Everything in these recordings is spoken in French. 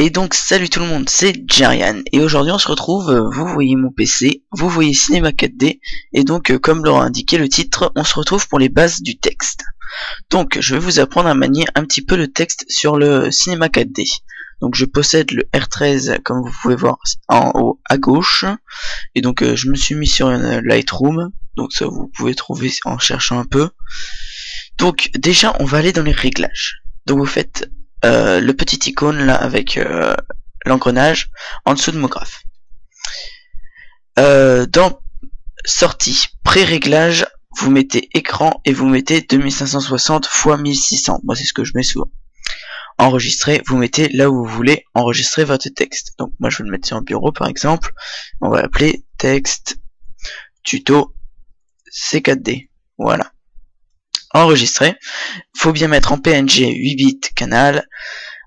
Et donc salut tout le monde, c'est Jarian et aujourd'hui on se retrouve, vous voyez mon PC, vous voyez Cinema 4D et donc comme l'aura indiqué le titre, on se retrouve pour les bases du texte. Donc je vais vous apprendre à manier un petit peu le texte sur le Cinema 4D. Donc je possède le R13 comme vous pouvez voir en haut à gauche et donc je me suis mis sur une Lightroom, donc ça vous pouvez trouver en cherchant un peu. Donc déjà on va aller dans les réglages. Donc vous faites le petit icône là avec l'engrenage en dessous de MoGraph. Dans sortie pré-réglage, vous mettez écran et vous mettez 2560 x 1600. Moi c'est ce que je mets souvent. Enregistrer, vous mettez là où vous voulez enregistrer votre texte. Donc moi je vais le mettre sur un bureau par exemple. On va l'appeler texte tuto C4D. Voilà. Enregistrer, faut bien mettre en PNG 8 bits canal.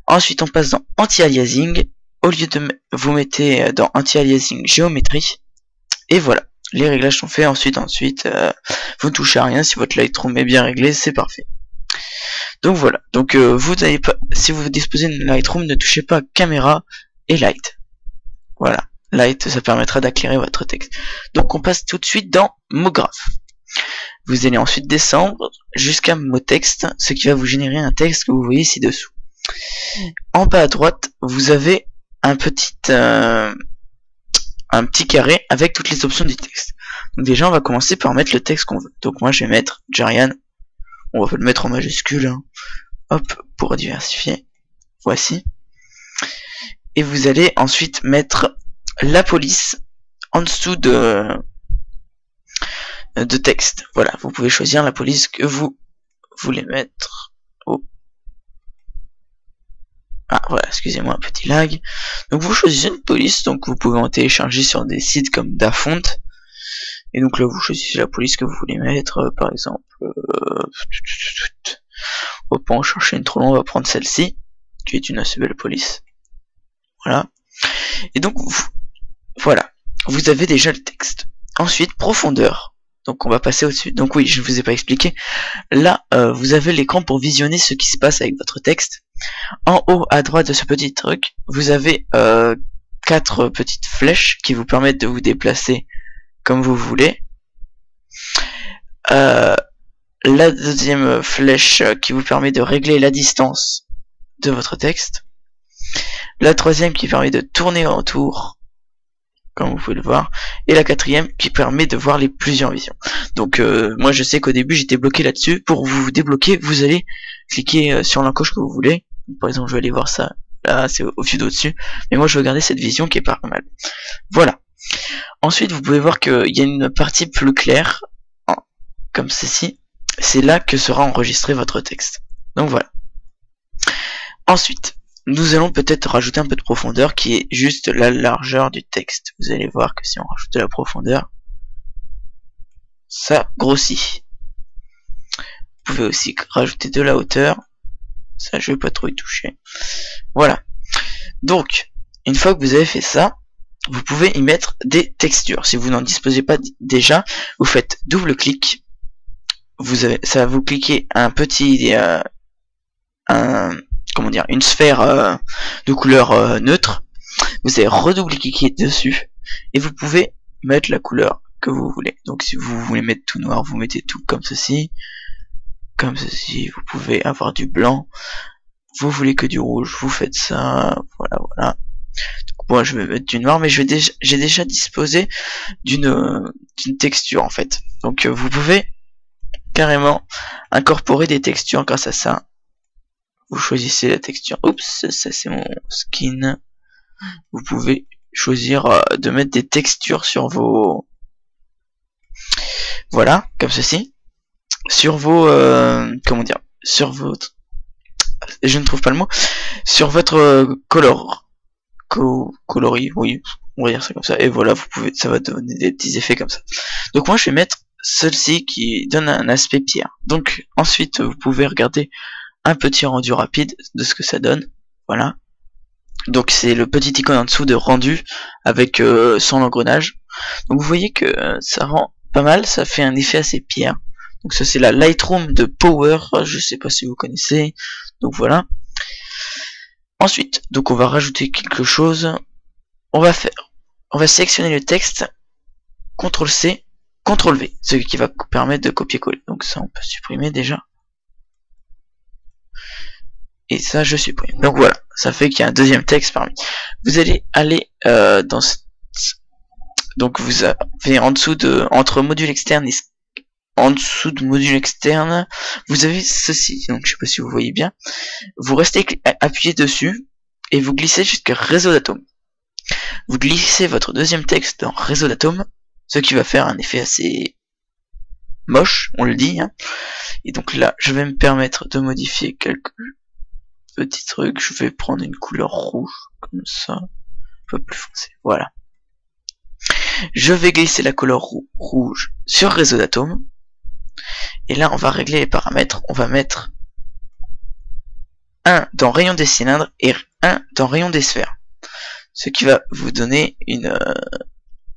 Ensuite on passe dans anti-aliasing. Au lieu de vous mettez dans anti-aliasing géométrie. Et voilà, les réglages sont faits. Ensuite vous ne touchez à rien. Si votre Lightroom est bien réglé, c'est parfait. Donc voilà, donc vous n'avez pas, si vous disposez d'une Lightroom, ne touchez pas caméra et light. Voilà, light ça permettra d'éclairer votre texte. Donc on passe tout de suite dans MoGraph. Vous allez ensuite descendre jusqu'à MoText, ce qui va vous générer un texte que vous voyez ci-dessous. En bas à droite, vous avez un petit carré avec toutes les options du texte. Donc déjà, on va commencer par mettre le texte qu'on veut. Donc moi, je vais mettre Jarian. On va le mettre en majuscule. Hein. Hop, pour diversifier. Voici. Et vous allez ensuite mettre la police en dessous de texte. Voilà, vous pouvez choisir la police que vous voulez mettre. Oh. Ah voilà, excusez-moi, un petit lag. Donc vous choisissez une police, donc vous pouvez en télécharger sur des sites comme Dafont. Et donc là vous choisissez la police que vous voulez mettre, par exemple. On va pas en chercher une trop longue, on va prendre celle-ci, qui est une assez belle police. Voilà. Et donc voilà, vous avez déjà le texte. Ensuite, profondeur. Donc on va passer au-dessus. Donc oui, je ne vous ai pas expliqué. Là, vous avez l'écran pour visionner ce qui se passe avec votre texte. En haut à droite de ce petit truc, vous avez 4 petites flèches qui vous permettent de vous déplacer comme vous voulez. La deuxième flèche qui vous permet de régler la distance de votre texte. La troisième qui permet de tourner autour, comme vous pouvez le voir, et la quatrième qui permet de voir les plusieurs visions. Donc moi je sais qu'au début j'étais bloqué là-dessus. Pour vous débloquer, vous allez cliquer sur l'encoche que vous voulez. Par exemple je vais aller voir ça, là c'est au vue d'au-dessus, mais moi je veux garder cette vision qui est pas mal. Voilà. Ensuite vous pouvez voir qu'il y a une partie plus claire, comme ceci. C'est là que sera enregistré votre texte. Donc voilà. Ensuite, nous allons peut-être rajouter un peu de profondeur qui est juste la largeur du texte. Vous allez voir que si on rajoute de la profondeur, ça grossit. Vous pouvez aussi rajouter de la hauteur. Ça, je vais pas trop y toucher. Voilà. Donc, une fois que vous avez fait ça, vous pouvez y mettre des textures. Si vous n'en disposez pas déjà, vous faites double-clic. Ça va vous cliquer un petit... comment dire, une sphère de couleur neutre. Vous allez redouble-cliquer dessus et vous pouvez mettre la couleur que vous voulez. Donc si vous voulez mettre tout noir, vous mettez tout comme ceci. Comme ceci, vous pouvez avoir du blanc. Vous voulez que du rouge, vous faites ça. Voilà, voilà. Donc moi je vais mettre du noir, mais j'ai déjà disposé d'une texture en fait. Donc vous pouvez carrément incorporer des textures grâce à ça. Vous choisissez la texture. Oups, ça c'est mon skin. Vous pouvez choisir de mettre des textures sur vos... Voilà, comme ceci. Sur vos... comment dire, sur votre... Je ne trouve pas le mot. Sur votre coloris, oui, on va dire ça comme ça. Et voilà, vous pouvez, ça va donner des petits effets comme ça. Donc moi je vais mettre celle-ci qui donne un aspect pierre. Donc ensuite vous pouvez regarder un petit rendu rapide de ce que ça donne. Voilà. Donc c'est le petit icône en dessous de rendu avec son engrenage. Donc vous voyez que ça rend pas mal, ça fait un effet assez pierre. Donc ça c'est la Lightroom de Power, je sais pas si vous connaissez. Donc voilà. Ensuite, donc on va rajouter quelque chose. On va sélectionner le texte, CTRL C, CTRL V, ce qui va permettre de copier-coller. Donc ça on peut supprimer déjà. Et ça je supprime. Donc voilà, ça fait qu'il y a un deuxième texte parmi. Vous allez aller dans ce... Donc vous avez en dessous de entre module externe et en dessous de module externe, vous avez ceci. Donc je sais pas si vous voyez bien. Vous restez appuyé dessus et vous glissez jusqu'à réseau d'atomes. Vous glissez votre deuxième texte dans réseau d'atomes, ce qui va faire un effet assez moche, on le dit. Hein. Et donc là, je vais me permettre de modifier quelques petits trucs. Je vais prendre une couleur rouge, comme ça, un peu plus foncé. Voilà. Je vais glisser la couleur rouge sur réseau d'atomes. Et là, on va régler les paramètres. On va mettre 1 dans rayon des cylindres et 1 dans rayon des sphères. Ce qui va vous donner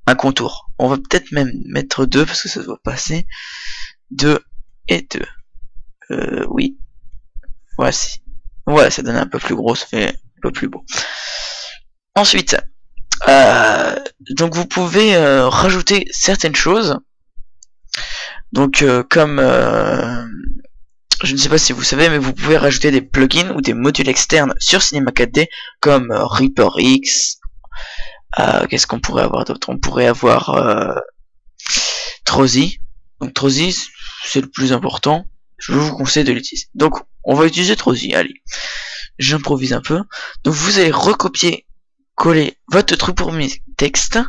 un contour. On va peut-être même mettre 2 parce que ça doit passer. 2 et 2. Oui. Voici. Voilà, ça donne un peu plus gros, ça fait un peu plus beau. Ensuite, donc vous pouvez rajouter certaines choses. Donc comme je ne sais pas si vous savez, mais vous pouvez rajouter des plugins ou des modules externes sur Cinema 4D comme ReaperX. Qu'est-ce qu'on pourrait avoir d'autre? On pourrait avoir Trozy. Donc Trozy, c'est le plus important. Je vous conseille de l'utiliser. Donc on va utiliser Trozy. Allez, j'improvise un peu. Donc vous allez recopier, coller votre truc pour mes textes.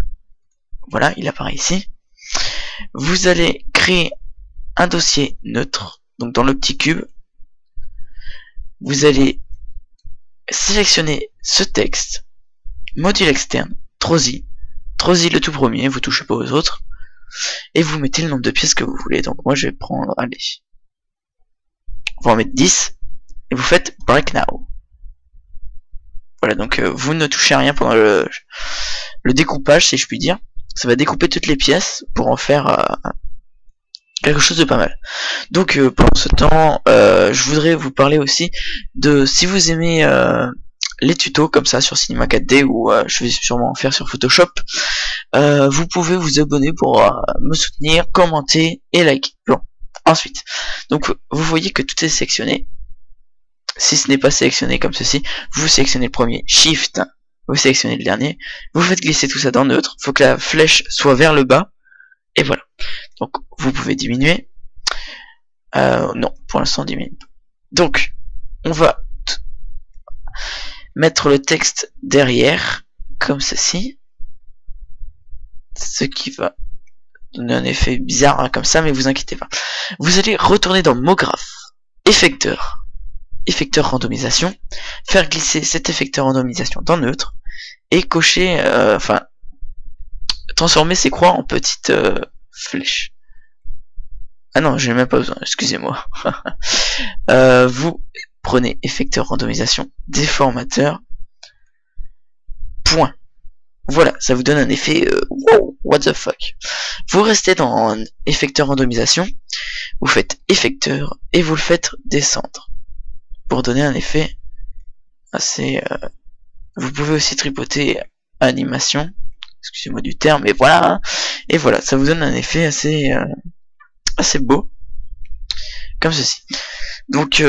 Voilà, il apparaît ici. Vous allez créer un dossier neutre. Donc dans le petit cube, vous allez sélectionner ce texte, module externe, Trozy le tout premier, vous touchez pas aux autres, et vous mettez le nombre de pièces que vous voulez. Donc moi je vais prendre, allez, on va en mettre 10, et vous faites break now. Voilà, donc vous ne touchez à rien pendant le découpage, si je puis dire. Ça va découper toutes les pièces pour en faire quelque chose de pas mal. Donc pendant ce temps, je voudrais vous parler aussi de, si vous aimez les tutos comme ça sur Cinema 4D, ou je vais sûrement en faire sur Photoshop, vous pouvez vous abonner pour me soutenir, commenter et liker. Bon, ensuite, donc vous voyez que tout est sélectionné. Si ce n'est pas sélectionné comme ceci, vous sélectionnez le premier, Shift, vous sélectionnez le dernier, vous faites glisser tout ça dans neutre, il faut que la flèche soit vers le bas, et voilà. Donc vous pouvez diminuer. Non, pour l'instant diminuer. Donc on va mettre le texte derrière, comme ceci, ce qui va donner un effet bizarre hein, comme ça, mais vous inquiétez pas. Vous allez retourner dans MoGraph, effecteur randomisation, faire glisser cet effecteur randomisation dans neutre et cocher, enfin transformer ces croix en petites flèches. Ah non, je n'ai même pas besoin, excusez-moi. Vous prenez effecteur randomisation, déformateur, point. Voilà, ça vous donne un effet wow, what the fuck. Vous restez dans effecteur randomisation, vous faites effecteur et vous le faites descendre pour donner un effet assez. Vous pouvez aussi tripoter animation, excusez-moi du terme, mais voilà. Hein. Et voilà, ça vous donne un effet assez beau, comme ceci. Donc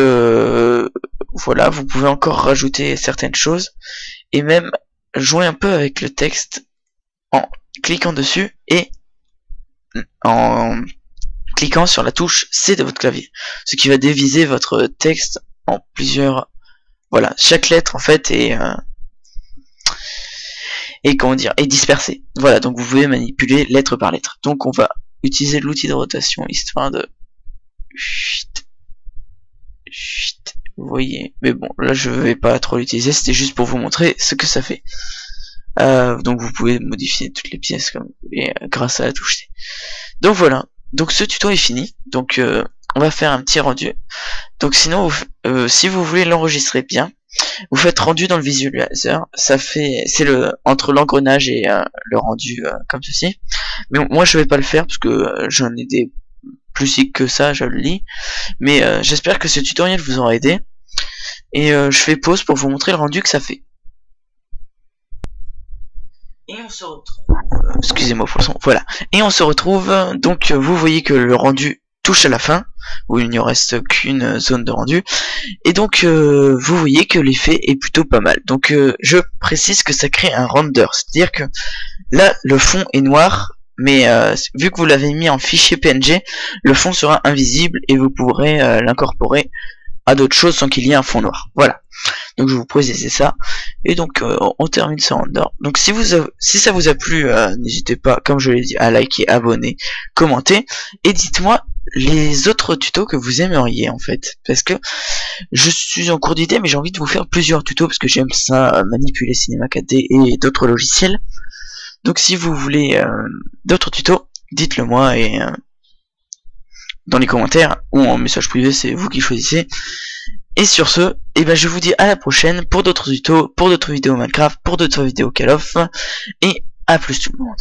voilà, vous pouvez encore rajouter certaines choses et même jouer un peu avec le texte en cliquant dessus et en cliquant sur la touche C de votre clavier, ce qui va diviser votre texte en plusieurs. Voilà, chaque lettre en fait est comment dire, est dispersée. Voilà, donc vous pouvez manipuler lettre par lettre. Donc on va utiliser l'outil de rotation histoire de vous voyez, mais bon là je vais pas trop l'utiliser, c'était juste pour vous montrer ce que ça fait. Donc vous pouvez modifier toutes les pièces comme vous voulez grâce à la touche C. Donc voilà, donc ce tuto est fini. Donc on va faire un petit rendu. Donc sinon si vous voulez l'enregistrer bien, vous faites rendu dans le visualizer. Ça fait, c'est le entre l'engrenage et le rendu comme ceci. Mais moi je vais pas le faire parce que j'en ai des plus sick que ça, je le lis. Mais j'espère que ce tutoriel vous aura aidé. et je fais pause pour vous montrer le rendu que ça fait. Et on se retrouve, excusez-moi pour le son, voilà, et on se retrouve, donc vous voyez que le rendu touche à la fin, où il n'y reste qu'une zone de rendu, et donc vous voyez que l'effet est plutôt pas mal. Donc je précise que ça crée un render, c'est-à-dire que là le fond est noir, mais vu que vous l'avez mis en fichier PNG, le fond sera invisible et vous pourrez l'incorporer à d'autres choses sans qu'il y ait un fond noir. Voilà. Donc je vous précise ça. Et donc on termine ce render. Donc si ça vous a plu, n'hésitez pas, comme je l'ai dit, à liker, abonner, commenter, et dites-moi les autres tutos que vous aimeriez en fait. Parce que je suis en cours d'idée, mais j'ai envie de vous faire plusieurs tutos parce que j'aime ça, manipuler Cinema 4D et d'autres logiciels. Donc si vous voulez d'autres tutos, dites-le moi et dans les commentaires ou en message privé, c'est vous qui choisissez. Et sur ce, eh ben, je vous dis à la prochaine pour d'autres tutos, pour d'autres vidéos Minecraft, pour d'autres vidéos Call of, et à plus tout le monde.